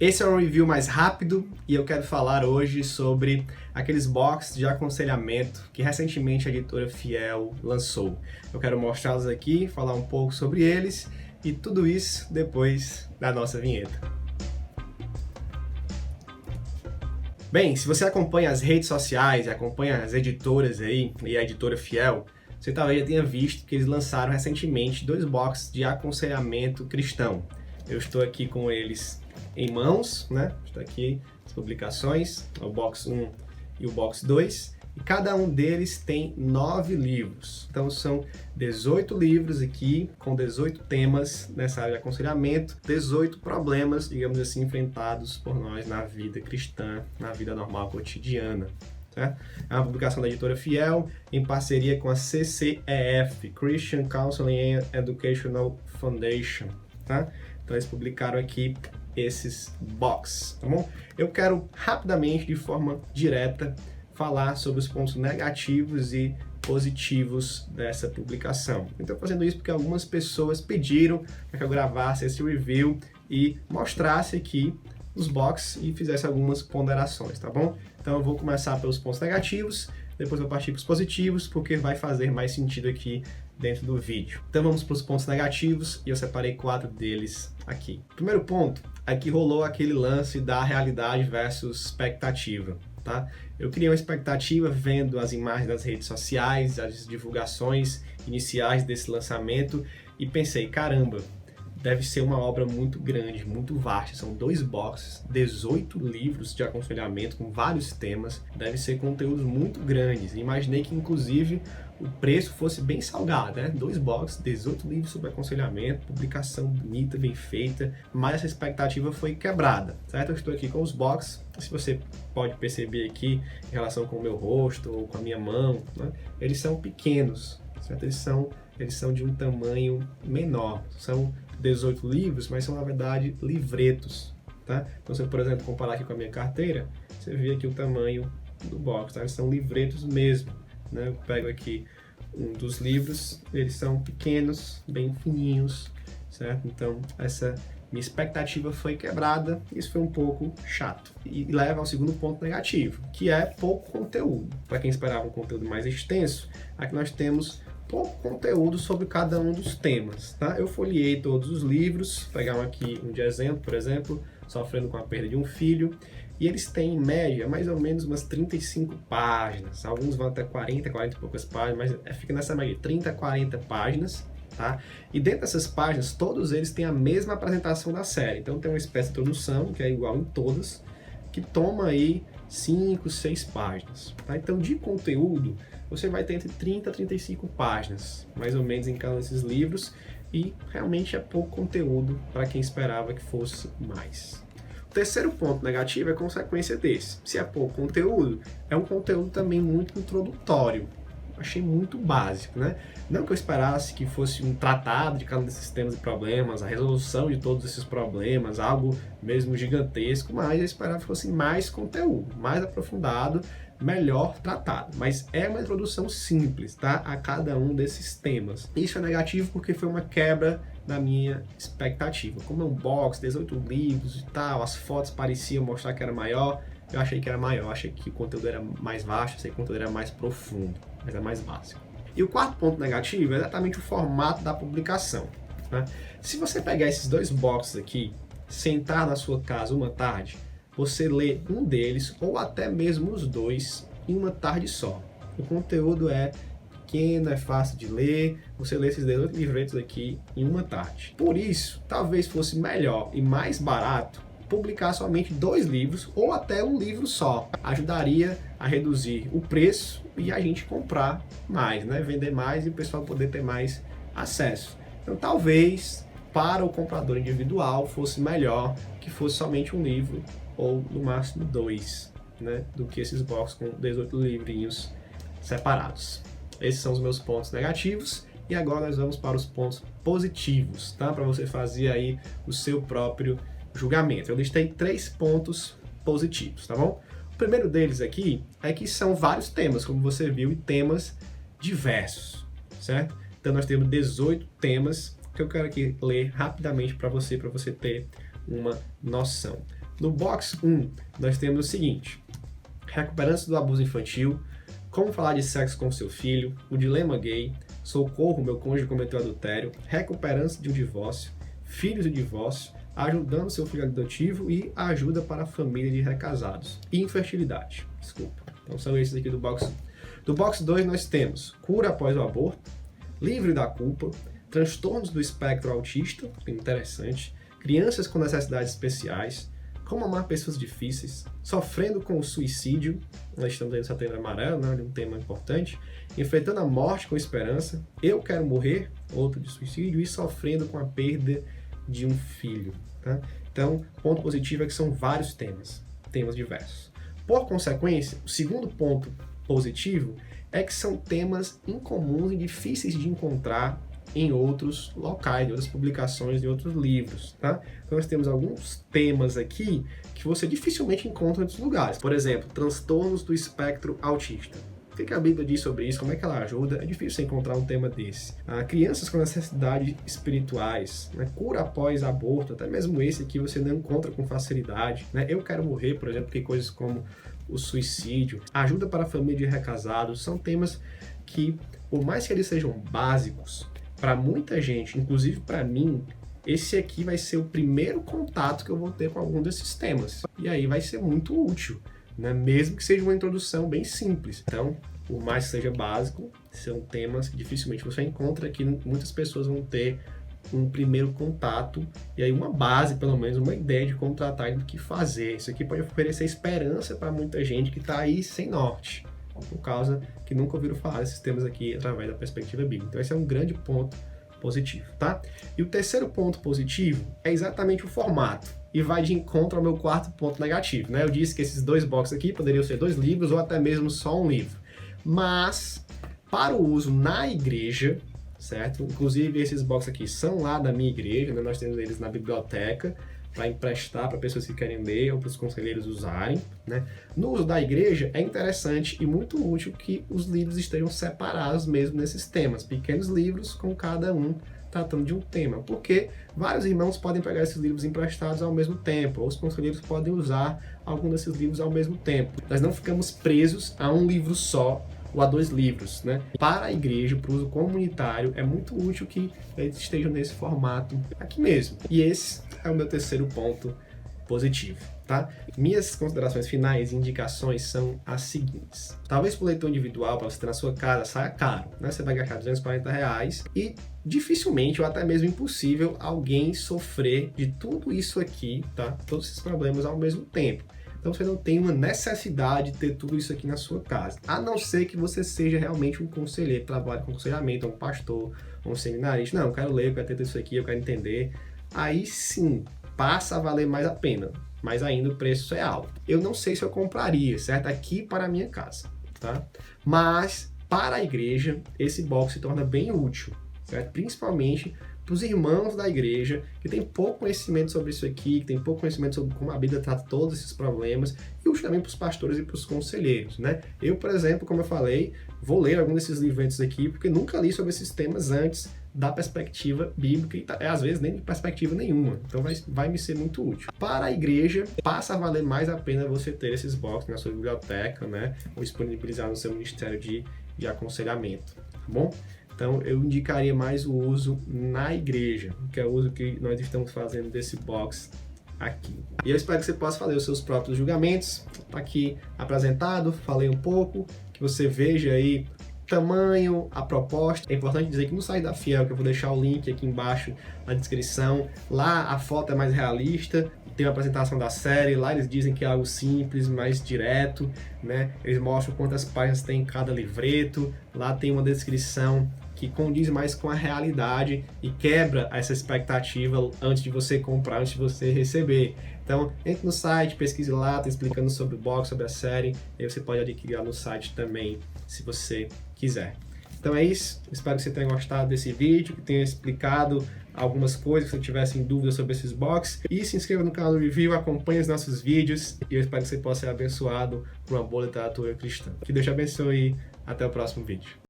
Esse é um review mais rápido e eu quero falar hoje sobre aqueles boxes de aconselhamento que recentemente a editora Fiel lançou. Eu quero mostrá-los aqui, falar um pouco sobre eles e tudo isso depois da nossa vinheta. Bem, se você acompanha as redes sociais, acompanha as editoras aí e a editora Fiel, você talvez já tenha visto que eles lançaram recentemente 2 boxes de aconselhamento cristão. Eu estou aqui com eles em mãos, né? Está aqui as publicações, o box 1 e o box 2, e cada um deles tem 9 livros. Então são 18 livros aqui, com 18 temas nessa área de aconselhamento, 18 problemas, digamos assim, enfrentados por nós na vida cristã, na vida normal cotidiana. Certo? É uma publicação da editora Fiel, em parceria com a CCEF, Christian Counseling and Educational Foundation. Tá? Então eles publicaram aqui esses boxes, tá bom? Eu quero rapidamente, de forma direta, falar sobre os pontos negativos e positivos dessa publicação. Estou fazendo isso porque algumas pessoas pediram para que eu gravasse esse review e mostrasse aqui os boxes e fizesse algumas ponderações, tá bom? Então eu vou começar pelos pontos negativos, depois vou partir para os positivos, porque vai fazer mais sentido aqui dentro do vídeo. Então vamos para os pontos negativos e eu separei 4 deles aqui. Primeiro ponto, aqui rolou aquele lance da realidade versus expectativa, tá? Eu criei uma expectativa vendo as imagens das redes sociais, as divulgações iniciais desse lançamento e pensei, caramba, deve ser uma obra muito grande, muito vasta. São 2 boxes, 18 livros de aconselhamento com vários temas. Deve ser conteúdos muito grandes. Imaginei que, inclusive, o preço fosse bem salgado, né? 2 boxes, 18 livros sobre aconselhamento, publicação bonita, bem feita. Mas essa expectativa foi quebrada, certo? Eu estou aqui com os boxes. Se você pode perceber aqui, em relação com o meu rosto ou com a minha mão, né? Eles são pequenos, certo? Eles são de um tamanho menor. São 18 livros, mas são, na verdade, livretos, tá? Então, se eu, por exemplo, comparar aqui com a minha carteira, você vê aqui o tamanho do box, tá? Eles são livretos mesmo, né? Eu pego aqui um dos livros, eles são pequenos, bem fininhos, certo? Então, essa minha expectativa foi quebrada, isso foi um pouco chato. E leva ao segundo ponto negativo, que é pouco conteúdo. Para quem esperava um conteúdo mais extenso, aqui nós temos pouco conteúdo sobre cada um dos temas, tá? Eu folheei todos os livros, pegar aqui um de exemplo, por exemplo, Sofrendo com a Perda de um Filho, e eles têm, em média, mais ou menos umas 35 páginas, alguns vão até 40 e poucas páginas, mas fica nessa média, 30 a 40 páginas, tá? E dentro dessas páginas, todos eles têm a mesma apresentação da série, então tem uma espécie de introdução, que é igual em todas, que toma aí 5, 6 páginas, tá? Então, de conteúdo, você vai ter entre 30 a 35 páginas, mais ou menos, em cada um desses livros, e realmente é pouco conteúdo para quem esperava que fosse mais. O terceiro ponto negativo é consequência desse. Se é pouco conteúdo, é um conteúdo também muito introdutório. Achei muito básico, né? Não que eu esperasse que fosse um tratado de cada um desses temas e problemas, a resolução de todos esses problemas, algo mesmo gigantesco, mas eu esperava que fosse mais conteúdo, mais aprofundado, melhor tratado. Mas é uma introdução simples, tá? A cada um desses temas. Isso é negativo porque foi uma quebra da minha expectativa. Como é um box, 18 livros e tal, as fotos pareciam mostrar que era maior, eu achei que era maior, eu achei que o conteúdo era mais vasto, achei que o conteúdo era mais profundo, mas é mais básico. E o quarto ponto negativo é exatamente o formato da publicação, né? Se você pegar esses 2 boxes aqui, sentar na sua casa uma tarde, você lê um deles ou até mesmo os 2 em uma tarde só. O conteúdo é pequeno, é fácil de ler, você lê esses 18 livretos aqui em uma tarde. Por isso, talvez fosse melhor e mais barato publicar somente 2 livros ou até um livro só. Ajudaria a reduzir o preço e a gente comprar mais, né? Vender mais e o pessoal poder ter mais acesso. Então talvez para o comprador individual fosse melhor que fosse somente um livro ou no máximo 2, né? Do que esses boxes com 18 livrinhos separados. Esses são os meus pontos negativos e agora nós vamos para os pontos positivos, tá? Para você fazer aí o seu próprio julgamento. Eu listei 3 pontos positivos, tá bom? O primeiro deles aqui é que são vários temas, como você viu, e temas diversos, certo? Então nós temos 18 temas que eu quero aqui ler rapidamente para você ter uma noção. No box 1, nós temos o seguinte: recuperando-se do abuso infantil, como falar de sexo com seu filho, o dilema gay, socorro, meu cônjuge cometeu adultério, recuperando-se de um divórcio, filhos de divórcio, ajudando seu filho adotivo e ajuda para a família de recasados. E infertilidade, desculpa. Então são esses aqui do box 1. Do box 2 nós temos cura após o aborto, livre da culpa, transtornos do espectro autista, interessante, crianças com necessidades especiais, como amar pessoas difíceis, sofrendo com o suicídio, nós estamos aí no Setembro Amarelo, né, um tema importante, enfrentando a morte com esperança, eu quero morrer, outro de suicídio, e sofrendo com a perda de um filho. Tá? Então, ponto positivo é que são vários temas diversos. Por consequência, o segundo ponto positivo é que são temas incomuns e difíceis de encontrar em outros locais, em outras publicações, em outros livros, tá? Então nós temos alguns temas aqui que você dificilmente encontra em outros lugares. Por exemplo, transtornos do espectro autista. O que a Bíblia diz sobre isso? Como é que ela ajuda? É difícil você encontrar um tema desse. Crianças com necessidades espirituais, né? Cura após aborto, até mesmo esse aqui você não encontra com facilidade, né? Eu quero morrer, por exemplo, tem coisas como o suicídio, ajuda para a família de recasados, são temas que, por mais que eles sejam básicos, para muita gente, inclusive para mim, esse aqui vai ser o primeiro contato que eu vou ter com algum desses temas. E aí vai ser muito útil, né? Mesmo que seja uma introdução bem simples. Então, por mais que seja básico, são temas que dificilmente você encontra, que muitas pessoas vão ter um primeiro contato e aí uma base, pelo menos uma ideia de como tratar e do que fazer. Isso aqui pode oferecer esperança para muita gente que está aí sem norte, por causa que nunca ouviram falar desses temas aqui através da perspectiva bíblica. Então esse é um grande ponto positivo, tá? E o terceiro ponto positivo é exatamente o formato, e vai de encontro ao meu quarto ponto negativo, né? Eu disse que esses dois boxes aqui poderiam ser 2 livros ou até mesmo só um livro, mas para o uso na igreja, certo? Inclusive esses boxes aqui são lá da minha igreja, né? Nós temos eles na biblioteca, para emprestar para pessoas que querem ler ou para os conselheiros usarem, né? No uso da igreja é interessante e muito útil que os livros estejam separados mesmo nesses temas, pequenos livros com cada um tratando de um tema, porque vários irmãos podem pegar esses livros emprestados ao mesmo tempo, ou os conselheiros podem usar algum desses livros ao mesmo tempo. Nós não ficamos presos a um livro só ou a 2 livros, né? Para a igreja, para o uso comunitário, é muito útil que eles estejam nesse formato aqui mesmo. E esse é o meu terceiro ponto positivo, tá? Minhas considerações finais e indicações são as seguintes. Talvez para o leitor individual, para você ter na sua casa, saia caro, né? Você vai gastar R$240 e dificilmente ou até mesmo impossível alguém sofrer de tudo isso aqui, tá? Todos esses problemas ao mesmo tempo. Então você não tem uma necessidade de ter tudo isso aqui na sua casa, a não ser que você seja realmente um conselheiro, trabalhe com aconselhamento, um pastor, um seminarista. Não, eu quero ler, eu quero ter tudo isso aqui, eu quero entender. Aí sim, passa a valer mais a pena, mas ainda o preço é alto. Eu não sei se eu compraria, certo? Aqui para a minha casa, tá? Mas para a igreja, esse box se torna bem útil, certo? Principalmente para os irmãos da igreja que tem pouco conhecimento sobre isso aqui, que tem pouco conhecimento sobre como a Bíblia trata todos esses problemas, e útil também para os pastores e para os conselheiros, né? Eu, por exemplo, como eu falei, vou ler algum desses livros aqui, porque nunca li sobre esses temas antes da perspectiva bíblica e às vezes nem de perspectiva nenhuma, então vai me ser muito útil. Para a igreja, passa a valer mais a pena você ter esses boxes na sua biblioteca, né? Ou disponibilizar no seu ministério de aconselhamento, tá bom? Então, eu indicaria mais o uso na igreja, que é o uso que nós estamos fazendo desse box aqui. E eu espero que você possa fazer os seus próprios julgamentos. Está aqui apresentado, falei um pouco, que você veja aí o tamanho, a proposta. É importante dizer que no site da Fiel, que eu vou deixar o link aqui embaixo na descrição, lá a foto é mais realista, tem uma apresentação da série, lá eles dizem que é algo simples, mais direto, né? Eles mostram quantas páginas tem em cada livreto, lá tem uma descrição que condiz mais com a realidade e quebra essa expectativa antes de você comprar, antes de você receber. Então, entre no site, pesquise lá, está explicando sobre o box, sobre a série, e aí você pode adquirir lá no site também, se você quiser. Então é isso, espero que você tenha gostado desse vídeo, que tenha explicado algumas coisas, que você tivesse em dúvida sobre esses boxes. E se inscreva no canal do Review, acompanhe os nossos vídeos, e eu espero que você possa ser abençoado por uma boa literatura cristã. Que Deus te abençoe e até o próximo vídeo.